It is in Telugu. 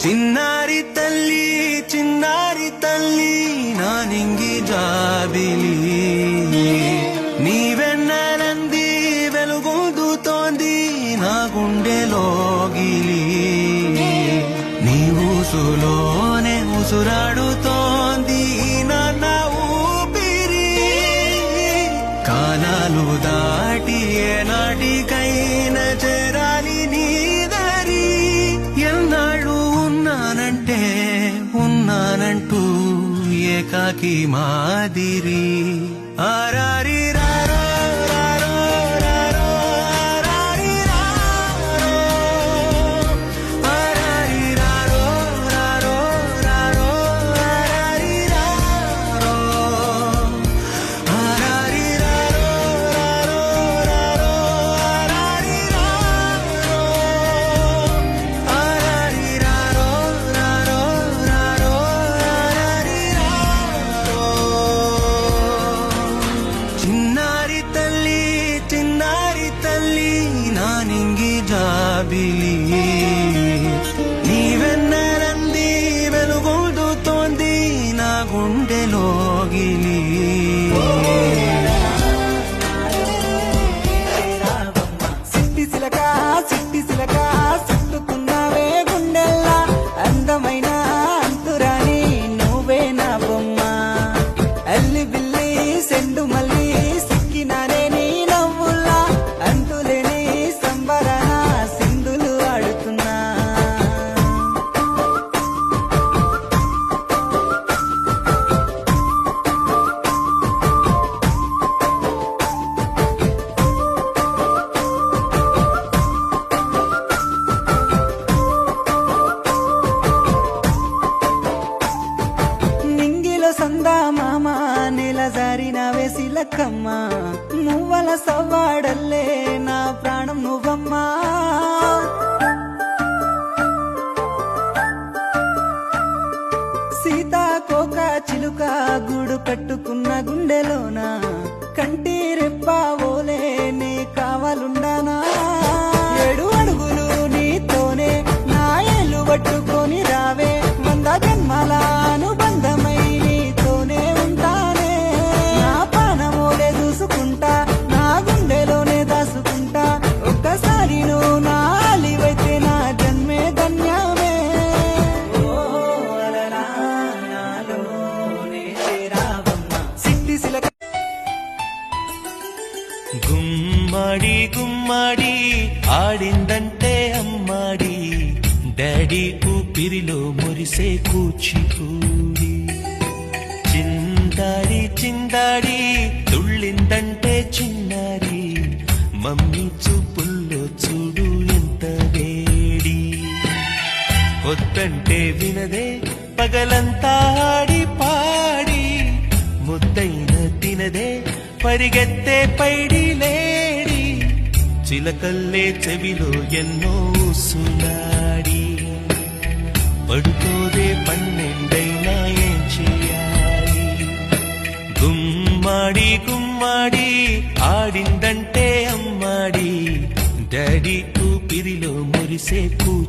చిన్నారి తల్లి నానింగి జాబిలి నీవెన్నెలంది వెలుగొందుతోంది నా గుండెలోగిలి నీ ఊసులోనే ఉసురాడుతోంది నాన్న ఊపిరి కాలాలు దాటి ఏనాటికైనా చేరాలి నీ దారి ఎన్నాళ్ళు ఉన్నానంటూ ఏకాకి మాదిరి ఆరారి రారో రారో రారో ఆరారి రారో ఆరారి రారో రారో రారో ఆరారి రారో ఆరారి రారో రారో రారో ఆరారి రారో ఆరారి రారో రారో రారో ఆరారి రారో చిన్నారి తల్లి నానింగి జాబిలి నీవెన్నెలంది వెలుగొందుతోంది నా గుండెలోగిలి సిట్టి సిలక చుట్టుకున్నావే గుండెల్లా అందమైన అంతురాని నువ్వే నా బొమ్మ అల్లి బిల్లి సెండు మల్లి సిక్కినానే నీ నవ్వుల్లా అంతులేని సంబరాన సింధులు ఆడుతున్నా నింగిలో సందా మామ నెల జారిన వేసిలక్కమ్మ నువ్వల సవ్వాడల్లే నా ప్రాణం నువ్వమ్మా సీతాకోక చిలుక గూడు కట్టుకున్న గుండెలోన కంటి రెప్పావోలే నీ కావాలుండానా 7 అడుగులు నీతోనే నా ఏలు పట్టుకొని రావే 100 జన్మల అనుబంధమై నీతోనే ఉంటానే నా పానమోలే చూసుకుంటా నా గుండెలోనే దాసుకుంటా ఒక్కసారి నువ్వు నా అలివైతే నా జన్మే ధన్యమే ఓ అలలా నాలోనే చేరావమ్మ సిట్టి సిలక గుమ్మడి గుమ్మడి ఆడిందంటే అమ్మాడి డాడీ ఊపిరిలో మురిసే కూచిపూడి చిందాడి తుళ్ళిందంటే చిన్నారి మమ్మీ చూపుల్లో చూడు ఎంత వేడి వద్దంటే వినదే పగలంతా ఆడి పాడి ముద్దైన తినదే పరిగెత్తే పైడి లేడి చిలకల్లే చెవిలో ఎన్నో సునాడి పడుకోదే 12 ఏం చేయాలి గుమ్మడి ఆడిందంటే అమ్మాడి డాడీ ఊపిరిలో మురిసే కూచి